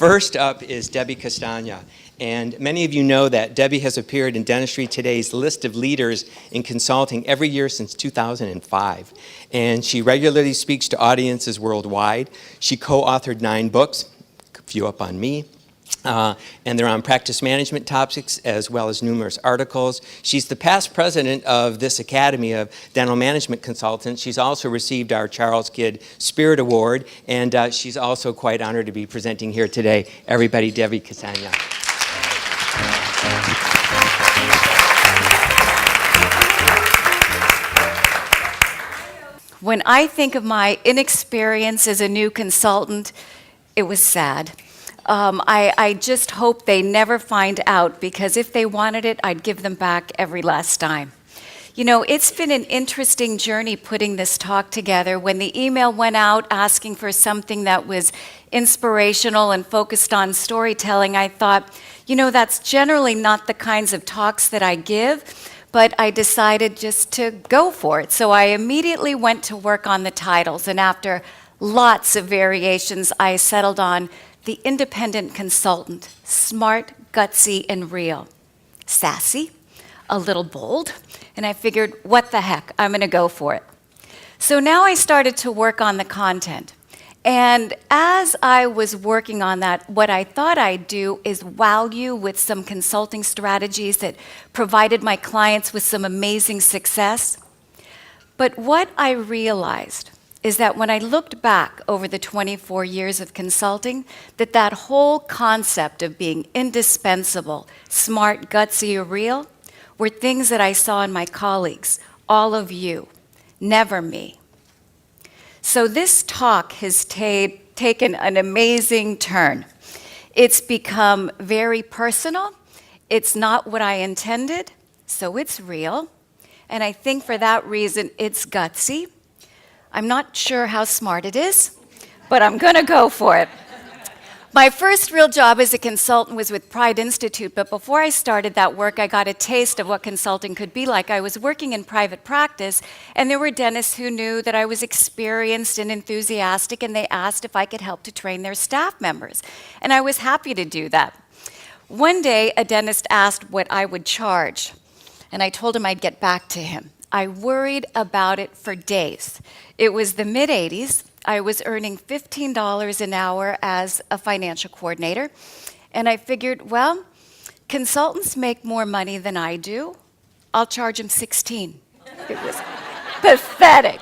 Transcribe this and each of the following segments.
First up is Debbie Castagna. And many of you know that Debbie has appeared in Dentistry Today's list of leaders in consulting every year since 2005. And she regularly speaks to audiences worldwide. She co-authored 9 books, a few up on me. And they're on practice management topics as well as numerous articles. She's the past president of this Academy of Dental Management Consultants. She's also received our Charles Kidd Spirit Award, and she's also quite honored to be presenting here today. Everybody, Debbie Castagna. When I think of my inexperience as a new consultant, it was sad. I just hope they never find out, because if they wanted it, I'd give them back every last dime. You know, it's been an interesting journey putting this talk together. When the email went out asking for something that was inspirational and focused on storytelling, I thought, you know, that's generally not the kinds of talks that I give, but I decided just to go for it. So I immediately went to work on the titles, and after lots of variations, I settled on The Independent Consultant, smart, gutsy, and real. Sassy, a little bold, and I figured, what the heck, I'm gonna go for it. So now I started to work on the content. And as I was working on that, what I thought I'd do is wow you with some consulting strategies that provided my clients with some amazing success. But what I realized is that when I looked back over the 24 years of consulting, that whole concept of being indispensable, smart, gutsy, or real, were things that I saw in my colleagues, all of you, never me. So this talk has taken an amazing turn. It's become very personal. It's not what I intended, so it's real. And I think for that reason, it's gutsy. I'm not sure how smart it is, but I'm gonna go for it. My first real job as a consultant was with Pride Institute, but before I started that work, I got a taste of what consulting could be like. I was working in private practice, and there were dentists who knew that I was experienced and enthusiastic, and they asked if I could help to train their staff members. And I was happy to do that. One day, a dentist asked what I would charge, and I told him I'd get back to him. I worried about it for days. It was the mid-'80s. I was earning $15 an hour as a financial coordinator, and I figured, well, consultants make more money than I do. I'll charge them $16. It was pathetic.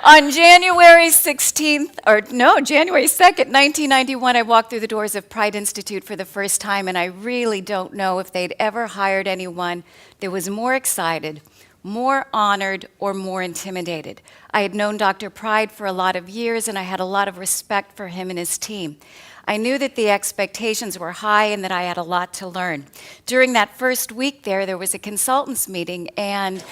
On January 2nd, 1991, I walked through the doors of Pride Institute for the first time, and I really don't know if they'd ever hired anyone that was more excited, more honored, or more intimidated. I had known Dr. Pride for a lot of years, and I had a lot of respect for him and his team. I knew that the expectations were high and that I had a lot to learn. During that first week there was a consultants meeting, and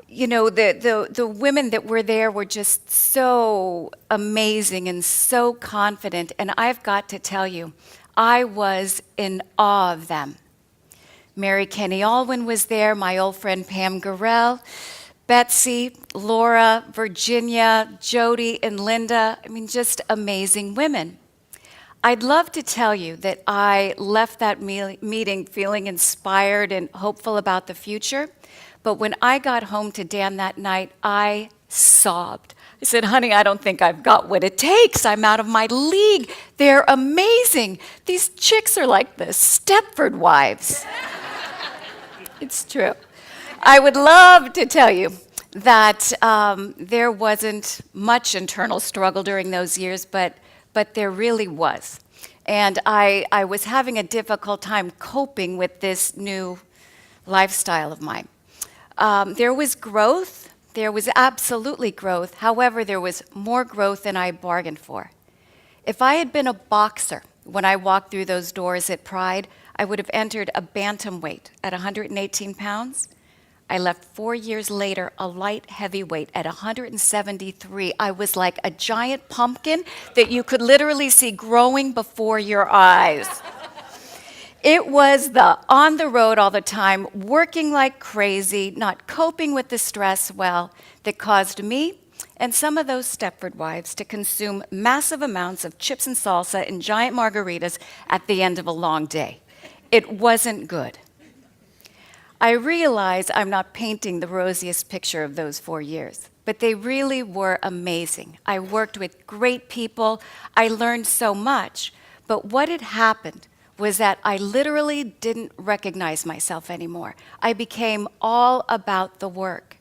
you know, the women that were there were just so amazing and so confident, and I've got to tell you, I was in awe of them. Mary Kenny Alwyn was there, my old friend Pam Gorell, Betsy, Laura, Virginia, Jody, and Linda. I mean, just amazing women. I'd love to tell you that I left that meeting feeling inspired and hopeful about the future, but when I got home to Dan that night, I sobbed. I said, honey, I don't think I've got what it takes. I'm out of my league. They're amazing. These chicks are like the Stepford wives. It's true. I would love to tell you that there wasn't much internal struggle during those years, but there really was. And I was having a difficult time coping with this new lifestyle of mine. There was growth. There was absolutely growth. However, there was more growth than I bargained for. If I had been a boxer when I walked through those doors at Pride, I would have entered a bantamweight at 118 pounds. I left 4 years later a light heavyweight at 173. I was like a giant pumpkin that you could literally see growing before your eyes. It was the on the road all the time, working like crazy, not coping with the stress well, that caused me and some of those Stepford wives to consume massive amounts of chips and salsa and giant margaritas at the end of a long day. It wasn't good. I realize I'm not painting the rosiest picture of those 4 years, but they really were amazing. I worked with great people. I learned so much. But what had happened was that I literally didn't recognize myself anymore. I became all about the work.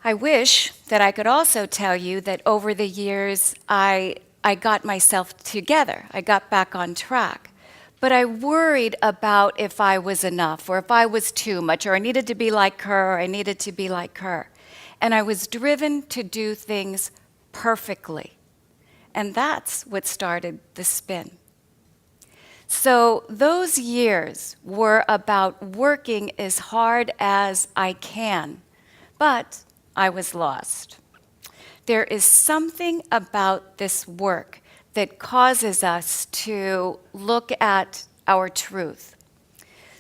I wish that I could also tell you that over the years, I got myself together. I got back on track. But I worried about if I was enough, or if I was too much, or I needed to be like her, or I needed to be like her. And I was driven to do things perfectly. And that's what started the spin. So those years were about working as hard as I can, but I was lost. There is something about this work that causes us to look at our truth.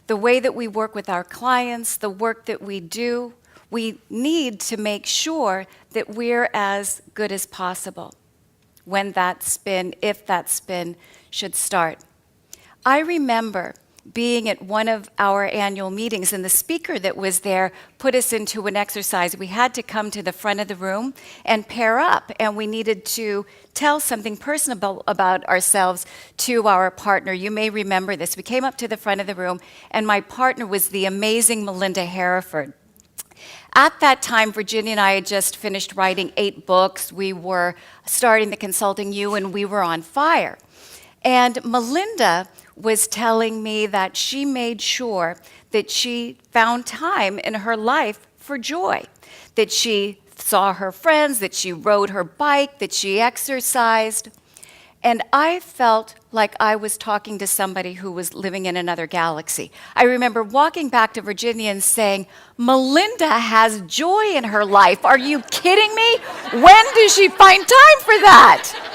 The way that we work with our clients, the work that we do, we need to make sure that we're as good as possible when that spin, if that spin, should start. I remember being at one of our annual meetings, and the speaker that was there put us into an exercise. We had to come to the front of the room and pair up, and we needed to tell something personal about ourselves to our partner. You may remember this. We came up to the front of the room, and my partner was the amazing Melinda Hereford. At that time, Virginia and I had just finished writing 8 books. We were starting the Consulting U, and we were on fire. And Melinda was telling me that she made sure that she found time in her life for joy, that she saw her friends, that she rode her bike, that she exercised. And I felt like I was talking to somebody who was living in another galaxy. I remember walking back to Virginia and saying, Melinda has joy in her life. Are you kidding me? When does she find time for that?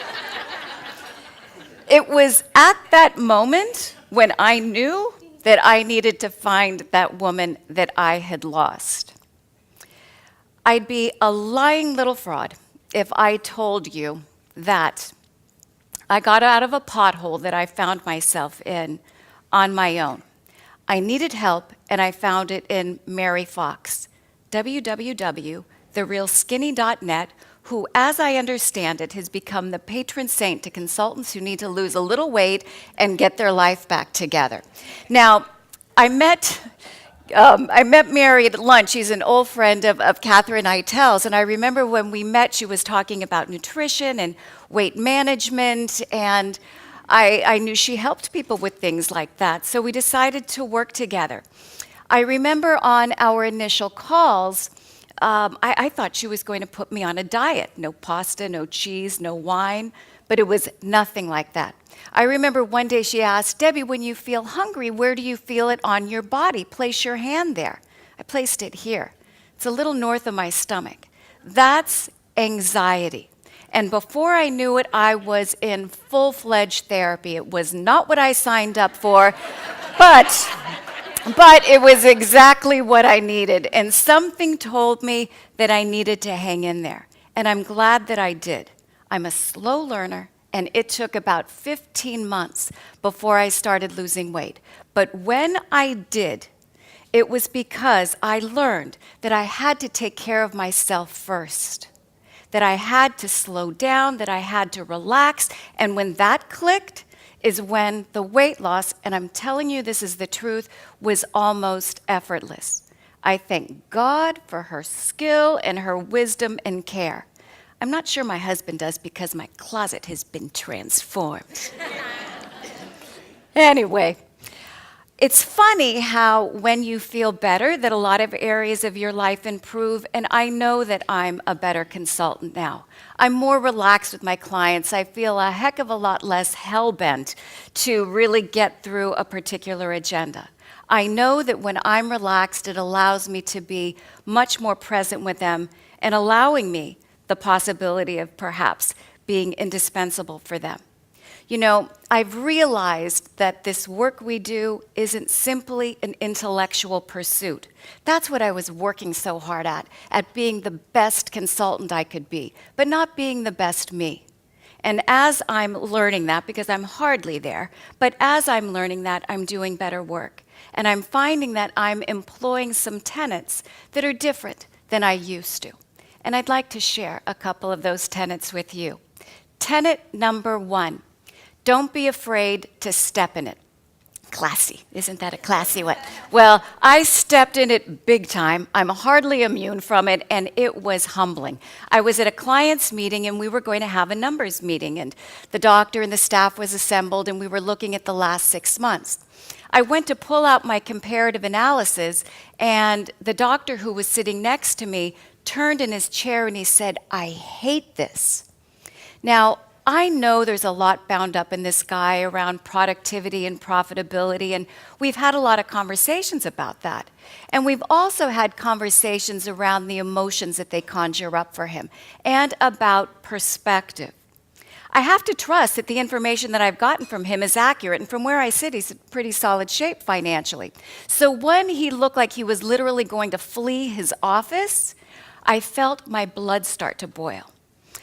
It was at that moment when I knew that I needed to find that woman that I had lost. I'd be a lying little fraud if I told you that I got out of a pothole that I found myself in on my own. I needed help, and I found it in Mary Fox, www.therealskinny.net, who, as I understand it, has become the patron saint to consultants who need to lose a little weight and get their life back together. Now, I met Mary at lunch. She's an old friend of Catherine Eitel's, and I remember when we met, she was talking about nutrition and weight management, and I knew she helped people with things like that, so we decided to work together. I remember on our initial calls, I thought she was going to put me on a diet. No pasta, no cheese, no wine, but it was nothing like that. I remember one day she asked, Debbie, when you feel hungry, where do you feel it on your body? Place your hand there. I placed it here. It's a little north of my stomach. That's anxiety. And before I knew it, I was in full-fledged therapy. It was not what I signed up for, but it was exactly what I needed. And something told me that I needed to hang in there. And I'm glad that I did. I'm a slow learner, and it took about 15 months before I started losing weight. But when I did, it was because I learned that I had to take care of myself first, that I had to slow down, that I had to relax. And when that clicked, is when the weight loss, and I'm telling you this is the truth, was almost effortless. I thank God for her skill and her wisdom and care. I'm not sure my husband does because my closet has been transformed. Anyway, it's funny how when you feel better that a lot of areas of your life improve, and I know that I'm a better consultant now. I'm more relaxed with my clients. I feel a heck of a lot less hell-bent to really get through a particular agenda. I know that when I'm relaxed, it allows me to be much more present with them and allowing me the possibility of perhaps being indispensable for them. You know, I've realized that this work we do isn't simply an intellectual pursuit. That's what I was working so hard at being the best consultant I could be, but not being the best me. And as I'm learning that, because I'm hardly there, but as I'm learning that, I'm doing better work. And I'm finding that I'm employing some tenets that are different than I used to. And I'd like to share a couple of those tenets with you. Tenet number 1. Don't be afraid to step in it. Classy. Isn't that a classy one? Well, I stepped in it big time. I'm hardly immune from it, and it was humbling. I was at a client's meeting, and we were going to have a numbers meeting, and the doctor and the staff was assembled, and we were looking at the last 6 months. I went to pull out my comparative analysis, and the doctor who was sitting next to me turned in his chair, and he said, "I hate this." Now, I know there's a lot bound up in this guy around productivity and profitability, and we've had a lot of conversations about that. And we've also had conversations around the emotions that they conjure up for him and about perspective. I have to trust that the information that I've gotten from him is accurate, and from where I sit, he's in pretty solid shape financially. So when he looked like he was literally going to flee his office, I felt my blood start to boil.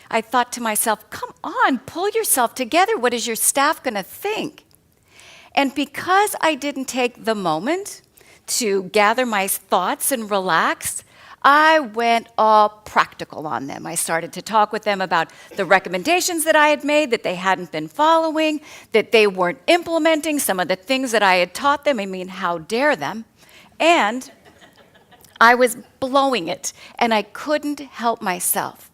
I thought to myself, come on, pull yourself together. What is your staff going to think? And because I didn't take the moment to gather my thoughts and relax, I went all practical on them. I started to talk with them about the recommendations that I had made that they hadn't been following, that they weren't implementing some of the things that I had taught them. I mean, how dare them? And I was blowing it, and I couldn't help myself.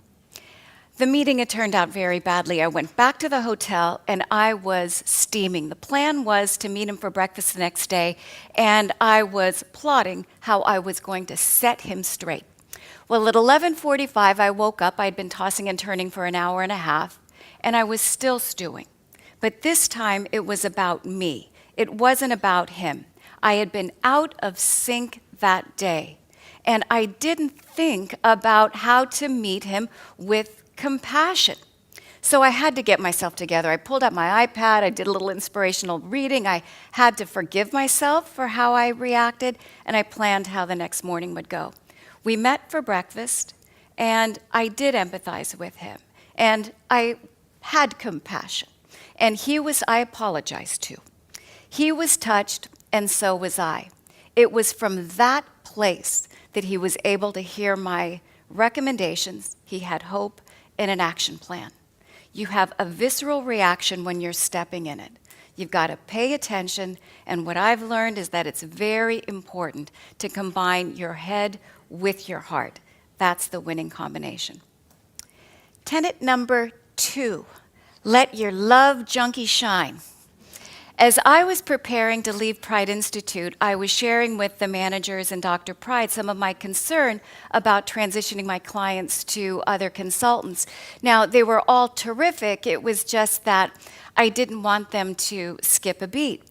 The meeting had turned out very badly. I went back to the hotel, and I was steaming. The plan was to meet him for breakfast the next day, and I was plotting how I was going to set him straight. Well, at 11:45, I woke up. I'd been tossing and turning for an hour and a half, and I was still stewing. But this time, it was about me. It wasn't about him. I had been out of sync that day, and I didn't think about how to meet him with compassion. So I had to get myself together. I pulled out my iPad. I did a little inspirational reading. I had to forgive myself for how I reacted, and I planned how the next morning would go. We met for breakfast, and I did empathize with him, and I had compassion. And I apologized to. He was touched, and so was I. It was from that place that he was able to hear my recommendations. He had hope and an action plan. You have a visceral reaction when you're stepping in it. You've got to pay attention, and what I've learned is that it's very important to combine your head with your heart. That's the winning combination. Tenet number 2, let your love junkie shine. As I was preparing to leave Pride Institute, I was sharing with the managers and Dr. Pride some of my concern about transitioning my clients to other consultants. Now, they were all terrific. It was just that I didn't want them to skip a beat.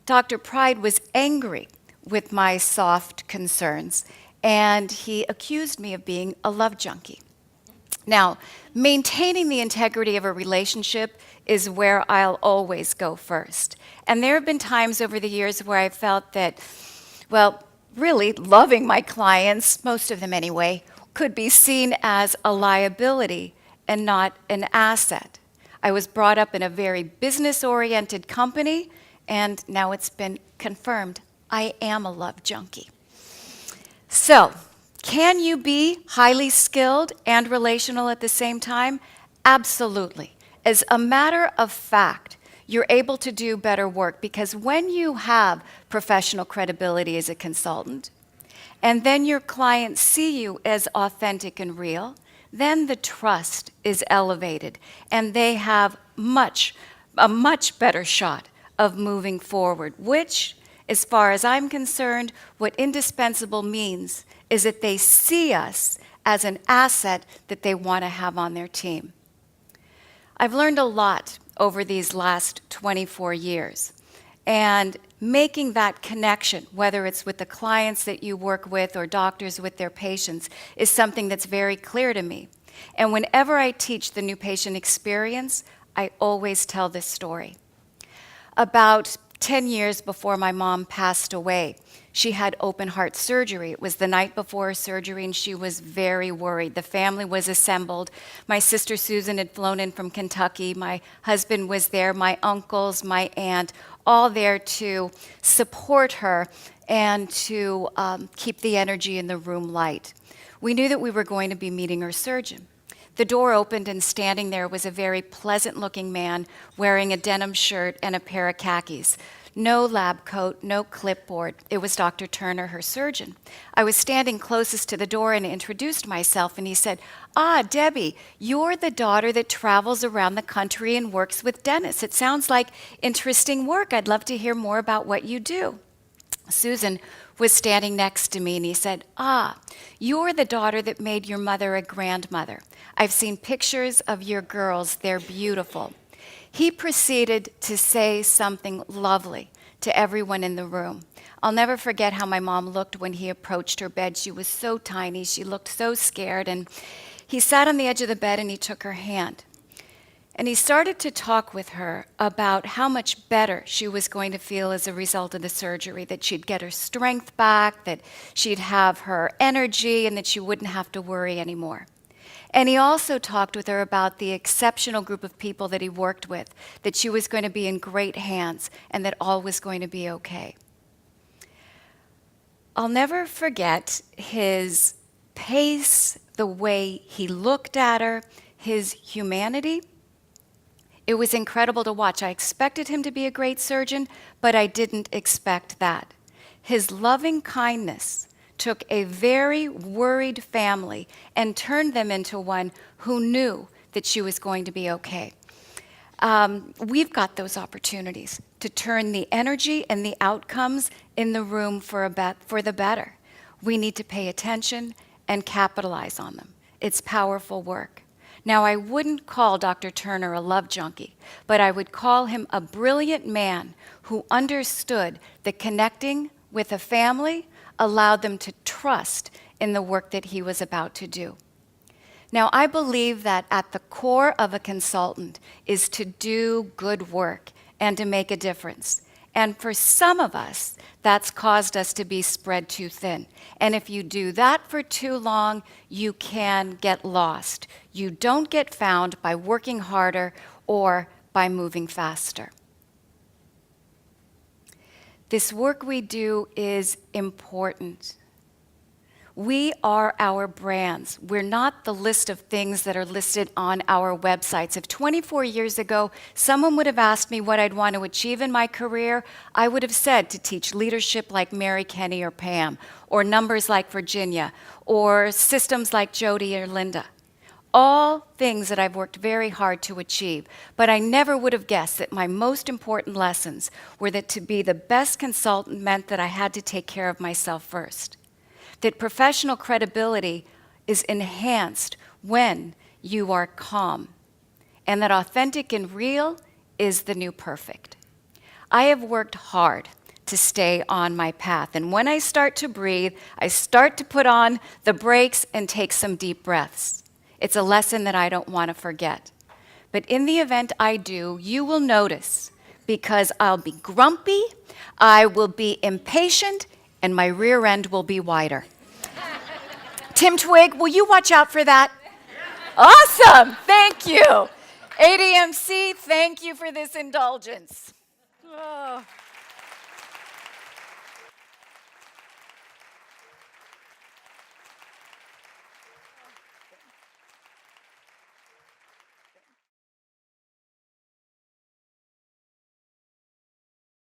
Dr. Pride was angry with my soft concerns, and he accused me of being a love junkie. Now, maintaining the integrity of a relationship is where I'll always go first. And there have been times over the years where I felt that, well, really loving my clients, most of them anyway, could be seen as a liability and not an asset. I was brought up in a very business-oriented company, and now it's been confirmed. I am a love junkie. So, can you be highly skilled and relational at the same time? Absolutely. As a matter of fact, you're able to do better work because when you have professional credibility as a consultant, and then your clients see you as authentic and real, then the trust is elevated, and they have a much better shot of moving forward, which, as far as I'm concerned, what indispensable means is that they see us as an asset that they want to have on their team. I've learned a lot over these last 24 years, and making that connection, whether it's with the clients that you work with or doctors with their patients, is something that's very clear to me. And whenever I teach the new patient experience, I always tell this story. About 10 years before my mom passed away, she had open heart surgery. It was the night before her surgery, and she was very worried. The family was assembled. My sister Susan had flown in from Kentucky. My husband was there, my uncles, my aunt, all there to support her and to keep the energy in the room light. We knew that we were going to be meeting her surgeon. The door opened, and standing there was a very pleasant-looking man wearing a denim shirt and a pair of khakis. No lab coat, no clipboard. It was Dr. Turner, her surgeon. I was standing closest to the door and introduced myself, and he said, Debbie, you're the daughter that travels around the country and works with dentists. It sounds like interesting work. I'd love to hear more about what you do. Susan was standing next to me, and he said, you're the daughter that made your mother a grandmother. I've seen pictures of your girls. They're beautiful. He proceeded to say something lovely to everyone in the room. I'll never forget how my mom looked when he approached her bed. She was so tiny. She looked so scared. And he sat on the edge of the bed, and he took her hand. And he started to talk with her about how much better she was going to feel as a result of the surgery, that she'd get her strength back, that she'd have her energy, and that she wouldn't have to worry anymore. And he also talked with her about the exceptional group of people that he worked with, that she was going to be in great hands, and that all was going to be okay. I'll never forget his pace, the way he looked at her, his humanity. It was incredible to watch. I expected him to be a great surgeon, but I didn't expect that. His loving kindness took a very worried family and turned them into one who knew that she was going to be okay. We've got those opportunities to turn the energy and the outcomes in the room for the better. We need to pay attention and capitalize on them. It's powerful work. Now, I wouldn't call Dr. Turner a love junkie, but I would call him a brilliant man who understood that connecting with a family allowed them to trust in the work that he was about to do. Now, I believe that at the core of a consultant is to do good work and to make a difference. And for some of us, that's caused us to be spread too thin. And if you do that for too long, you can get lost. You don't get found by working harder or by moving faster. This work we do is important. We are our brands. We're not the list of things that are listed on our websites. If 24 years ago someone would have asked me what I'd want to achieve in my career, I would have said to teach leadership like Mary, Kenny, or Pam, or numbers like Virginia, or systems like Jody or Linda. All things that I've worked very hard to achieve, but I never would have guessed that my most important lessons were that to be the best consultant meant that I had to take care of myself first. That professional credibility is enhanced when you are calm, and that authentic and real is the new perfect. I have worked hard to stay on my path, and when I start to breathe, I start to put on the brakes and take some deep breaths. It's a lesson that I don't want to forget. But in the event I do, you will notice, because I'll be grumpy, I will be impatient, and my rear end will be wider. Tim Twig, will you watch out for that? Awesome, thank you. ADMC, thank you for this indulgence. Oh.